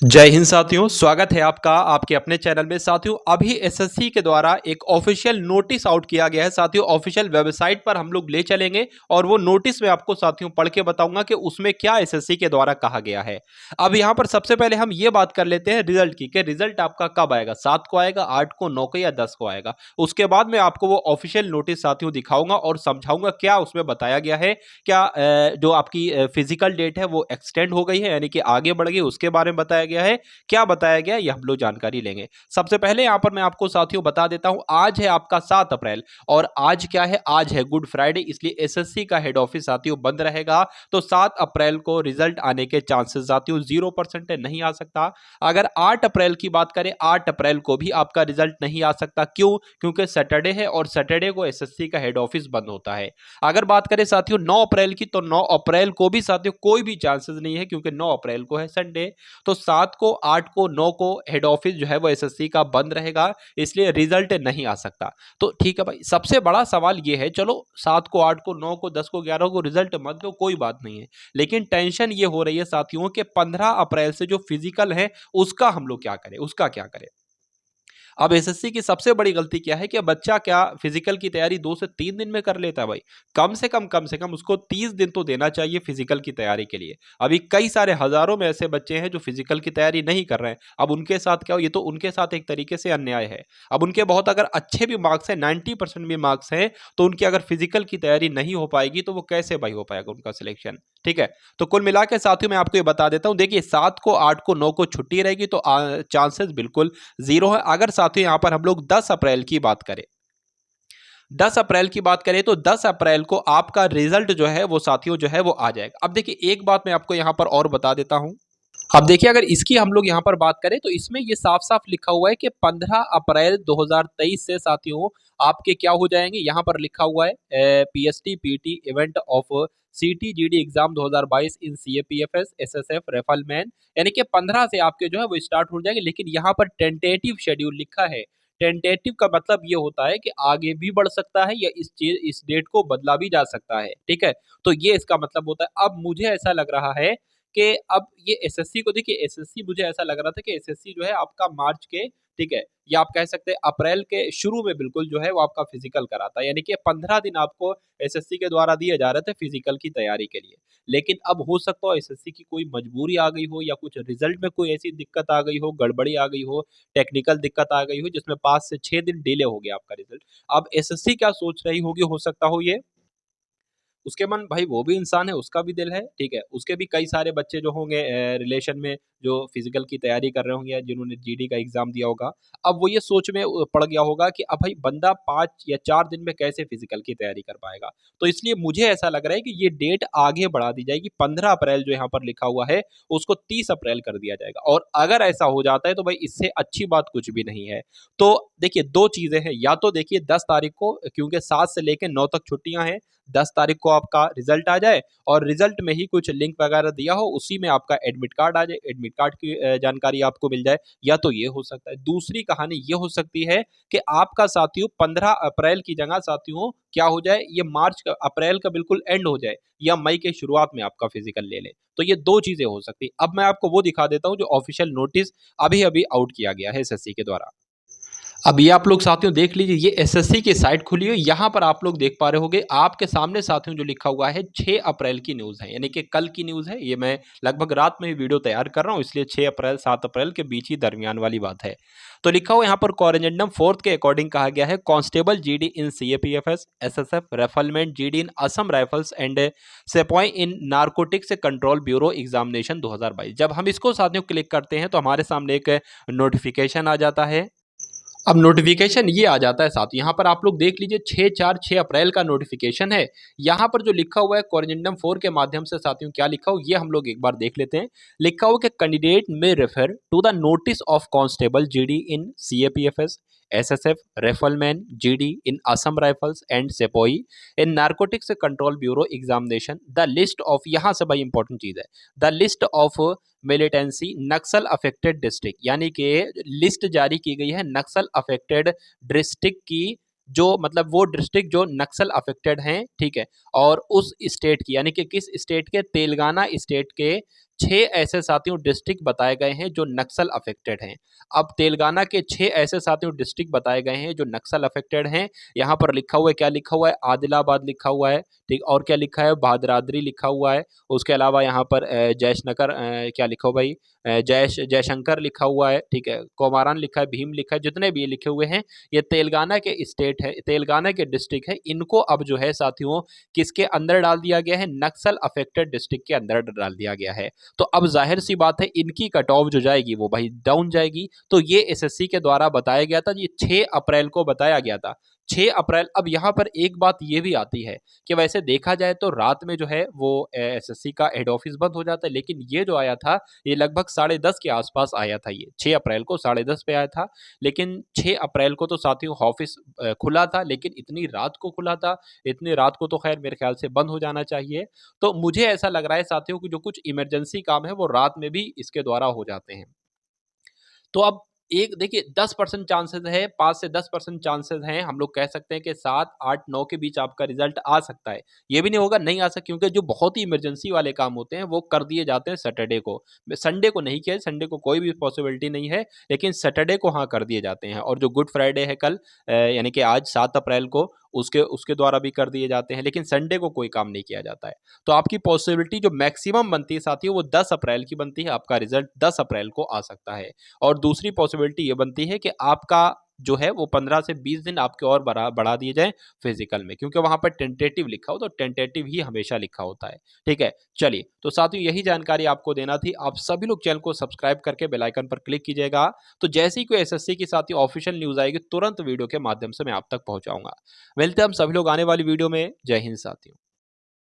जय हिंद साथियों, स्वागत है आपका आपके अपने चैनल में। साथियों, अभी एसएससी के द्वारा एक ऑफिशियल नोटिस आउट किया गया है। साथियों, ऑफिशियल वेबसाइट पर हम लोग ले चलेंगे और वो नोटिस में आपको साथियों पढ़ के बताऊंगा कि उसमें क्या एसएससी के द्वारा कहा गया है। अब यहाँ पर सबसे पहले हम ये बात कर लेते हैं रिजल्ट की, कि रिजल्ट आपका कब आएगा, 7 को आएगा, 8 को, 9 को या 10 को आएगा। उसके बाद मैं आपको वो ऑफिशियल नोटिस साथियों दिखाऊंगा और समझाऊंगा क्या उसमें बताया गया है। क्या जो आपकी फिजिकल डेट है वो एक्सटेंड हो गई है, यानी कि आगे बढ़ गई, उसके बारे में बताया गया है। क्या बताया गया ये हम लोग जानकारी लेंगे। सबसे पहले यहां पर मैं आपको साथियों बता देता हूं, आज है आपका 7 अप्रैल और आज क्या है, आज है गुड फ्राइडे, इसलिए एसएससी का हेड ऑफिस साथियों बंद रहेगा। तो 7 अप्रैल को रिजल्ट आने के चांसेस साथियों 0% है, नहीं आ सकता। अगर 8 अप्रैल की बात करें, 8 अप्रैल को भी आपका रिजल्ट नहीं आ सकता। क्यों? क्योंकि सैटरडे है और सैटरडे को एसएससी का हेड ऑफिस बंद होता है। अगर बात करें साथियों 9 अप्रैल की, तो 9 अप्रैल को भी साथियों कोई भी चांसेस नहीं है, क्योंकि 9 अप्रैल को है संडे। तो 7 को, 8 को, 9 को हेड ऑफिस जो है वो एसएससी का बंद रहेगा, इसलिए रिजल्ट नहीं आ सकता। तो ठीक है भाई, सबसे बड़ा सवाल ये है, चलो 7 को, 8 को, 9 को, 10 को, 11 को रिजल्ट मत दो, कोई बात नहीं है। लेकिन टेंशन ये हो रही है साथियों कि 15 अप्रैल से जो फिजिकल है उसका हम लोग क्या करें, उसका क्या करें। अब एसएससी की सबसे बड़ी गलती क्या है कि बच्चा क्या फिजिकल की तैयारी 2 से 3 दिन में कर लेता है भाई। कम से कम उसको 30 दिन तो देना चाहिए फिजिकल की तैयारी के लिए। अभी कई सारे हजारों में ऐसे बच्चे हैं जो फिजिकल की तैयारी नहीं कर रहे हैं। अब उनके साथ क्या हो, ये तो उनके साथ एक तरीके से अन्याय है। अब उनके बहुत अगर अच्छे भी मार्क्स हैं, 90% भी मार्क्स हैं, तो उनकी अगर फिजिकल की तैयारी नहीं हो पाएगी तो वो कैसे भाई हो पाएगा उनका सिलेक्शन। ठीक है, तो कुल मिला के साथियों मैं आपको ये बता देता हूं, देखिए 7 को, 8 को, 9 को छुट्टी रहेगी, तो चांसेस बिल्कुल जीरो है। अगर साथियों यहां पर हम लोग 10 अप्रैल की बात करें, 10 अप्रैल की बात करें, तो 10 अप्रैल को आपका रिजल्ट जो है वो साथियों जो है वो आ जाएगा। अब देखिए एक बात मैं आपको यहां पर और बता देता हूं। अब देखिए अगर इसकी हम लोग यहाँ पर बात करें, तो इसमें ये साफ-साफ लिखा हुआ है कि 15 अप्रैल 2023 से साथियों आपके क्या हो जाएंगे, यहाँ पर लिखा हुआ है पीएसटी पीटी इवेंट ऑफ सीटी जीडी एग्जाम 2022 इन सीएपीएफएस एसएसएफ रेफलमैन, यानी कि 15 से आपके जो है वो स्टार्ट हो जाएंगे। लेकिन यहाँ पर टेंटेटिव शेड्यूल लिखा है। टेंटेटिव का मतलब ये होता है कि आगे भी बढ़ सकता है या इस डेट को बदला भी जा सकता है। ठीक है, तो ये इसका मतलब होता है। अब मुझे ऐसा लग रहा है कि अब ये एसएससी को, देखिए एसएससी, मुझे ऐसा लग रहा था कि एसएससी जो है आपका मार्च के, ठीक है, या आप कह सकते हैं अप्रैल के शुरू में बिल्कुल जो है वो आपका फिजिकल कराता है, यानी कि 15 दिन आपको एसएससी के द्वारा दिए जा रहे थे फिजिकल की तैयारी के लिए। लेकिन अब हो सकता हो एसएससी की कोई मजबूरी आ गई हो, या कुछ रिजल्ट में कोई ऐसी दिक्कत आ गई हो, गड़बड़ी आ गई हो, टेक्निकल दिक्कत आ गई हो, जिसमें 5 से 6 दिन डिले हो गया आपका रिजल्ट। अब एसएससी क्या सोच रही होगी, हो सकता हो ये, उसके मन भाई वो भी इंसान है, उसका भी दिल है, ठीक है? उसके भी कई सारे बच्चे जो होंगे रिलेशन में, जो फिज़िकल की तैयारी कर रहे होंगे या जिन्होंने जीडी का एग्ज़ाम दिया होगा। अब वो ये सोच में पड़ गया होगा कि अब भाई बंदा 5 या 4 दिन में कैसे फिज़िकल की तैयारी कर पाएगा? तो इसलिए मुझे ऐसा लग रहा है कि ये डेट आगे बढ़ा दी जाएगी। 15 अप्रैल जो यहाँ पर लिखा हुआ है, उसको 30 अप्रैल कर दिया जाएगा, और अगर ऐसा हो जाता है तो भाई इससे अच्छी बात कुछ भी नहीं है। तो देखिए 2 चीज़ें हैं, या तो देखिए 10 तारीख को, क्योंकि 7 से लेके 9 तक छुट्टियाँ हैं, 10 तारीख को आपका रिजल्ट आ जाए और रिजल्ट में ही कुछ लिंक वगैरह दिया हो, उसी में आपका एडमिट कार्ड आ जाए, एडमिट कार्ड की जानकारी आपको मिल जाए। या तो ये हो सकता है, दूसरी कहानी ये हो सकती है कि आपका साथियों 15 अप्रैल की जगह साथियों क्या हो जाए, ये मार्च का, अप्रैल का बिल्कुल एंड हो जाए, या मई के शुरुआत में आपका फिजिकल ले ले। तो ये 2 चीजें हो सकती है। अब मैं आपको वो दिखा देता हूँ जो ऑफिशियल नोटिस अभी अभी आउट किया गया है एसएससी के द्वारा। अब ये आप लोग साथियों देख लीजिए, ये एसएससी की साइट खुली है, यहाँ पर आप लोग देख पा रहे होंगे आपके सामने साथियों जो लिखा हुआ है 6 अप्रैल की न्यूज़ है, यानी कि कल की न्यूज़ है। ये मैं लगभग रात में ही वीडियो तैयार कर रहा हूँ, इसलिए 6 अप्रैल 7 अप्रैल के बीच ही दरमियान वाली बात है। तो लिखा हुआ यहाँ पर कोरेंडम 4th के अकॉर्डिंग कहा गया है, constable GD in CAPFs SSF rifleman GD in Assam rifles and sepoy in narcotics control bureau examination 2022। जब हम इसको साथियों क्लिक करते हैं तो हमारे सामने एक नोटिफिकेशन आ जाता है। अब नोटिफिकेशन ये आ जाता है साथ, यहाँ पर आप लोग देख लीजिए 6 अप्रैल का नोटिफिकेशन है। यहाँ पर जो लिखा हुआ है कोरिजेंडम 4 के माध्यम से साथियों क्या लिखा हो, ये हम लोग एक बार देख लेते हैं। लिखा हुआ कि कैंडिडेट में refer to the notice of constable GD in CAPFs SSF rifleman GD in Assam rifles and sepoy in narcotics control bureau examination the list of, यहाँ से भाई इंपॉर्टेंट चीज है, the list of militancy Naxal affected district, यानी कि list जारी की गई है नक्सल अफेक्टेड डिस्ट्रिक्ट की, जो मतलब वो डिस्ट्रिक्ट जो नक्सल अफेक्टेड हैं, ठीक है, और उस स्टेट की, यानी कि किस स्टेट के, तेलंगाना स्टेट के 6 ऐसे साथियों डिस्ट्रिक्ट बताए गए हैं जो नक्सल अफेक्टेड हैं। अब तेलंगाना के 6 ऐसे साथियों डिस्ट्रिक्ट बताए गए हैं जो नक्सल अफेक्टेड हैं। यहाँ पर लिखा हुआ है, क्या लिखा हुआ है? आदिलाबाद लिखा हुआ है, ठीक, और क्या लिखा है? भादरादरी लिखा हुआ है। उसके अलावा यहाँ पर जयशनगर, क्या लिखा हुआ भाई? जयशंकर लिखा हुआ है, ठीक है, कोमारान लिखा है, भीम लिखा है, जितने भी लिखे हुए हैं ये तेलंगाना के स्टेट है, तेलंगाना के डिस्ट्रिक्ट है। इनको अब जो है साथियों किसके अंदर डाल दिया गया है? नक्सल अफेक्टेड डिस्ट्रिक्ट के अंदर डाल दिया गया है। तो अब जाहिर सी बात है इनकी कट ऑफ जो जाएगी वो भाई डाउन जाएगी। तो ये एसएससी के द्वारा बताया गया था, ये 6 अप्रैल को बताया गया था, 6 अप्रैल। अब यहाँ पर एक बात ये भी आती है कि वैसे देखा जाए तो रात में जो है वो एसएससी का हेड ऑफिस बंद हो जाता है, लेकिन ये जो आया था ये लगभग 10:30 के आसपास आया था, ये 6 अप्रैल को 10:30 पे आया था। लेकिन 6 अप्रैल को तो साथियों ऑफिस खुला था, लेकिन इतनी रात को खुला था, इतनी रात को तो खैर मेरे ख्याल से बंद हो जाना चाहिए। तो मुझे ऐसा लग रहा है साथियों कि जो कुछ इमरजेंसी काम है वो रात में भी इसके द्वारा हो जाते हैं। तो अब एक देखिए 10% चांसेस है, 5 से 10% चांसेस हैं, हम लोग कह सकते हैं कि 7, 8, 9 के बीच आपका रिजल्ट आ सकता है। ये भी नहीं होगा नहीं आ सकता, क्योंकि जो बहुत ही इमरजेंसी वाले काम होते हैं वो कर दिए जाते हैं सैटरडे को। संडे को नहीं किया, संडे को कोई भी पॉसिबिलिटी नहीं है, लेकिन सैटरडे को हाँ कर दिए जाते हैं। और जो गुड फ्राइडे है कल, यानी कि आज 7 अप्रैल को, उसके उसके द्वारा भी कर दिए जाते हैं, लेकिन संडे को कोई काम नहीं किया जाता है। तो आपकी पॉसिबिलिटी जो मैक्सिमम बनती है साथियों वो 10 अप्रैल की बनती है, आपका रिजल्ट 10 अप्रैल को आ सकता है। और दूसरी पॉसिबिलिटी ये बनती है कि आपका जो है वो 15 से 20 दिन आपके और बढ़ा दिए जाएँ फिजिकल में, क्योंकि वहाँ पर टेंटेटिव लिखा हो तो टेंटेटिव ही हमेशा लिखा होता है। ठीक है? चलिए, तो साथियों यही जानकारी आपको देना थी। आप सभी लोग चैनल को सब्सक्राइब करके बेल आइकन पर क्लिक कीजिएगा, तो जैसे ही कोई एसएससी की साथियों ऑफिशियल न्यूज़ आएगी तुरंत वीडियो के माध्यम से मैं आप तक पहुँचाऊँगा। मिलते हैं हम सभी लोग आने वाली वीडियो में। जय हिंद साथियों।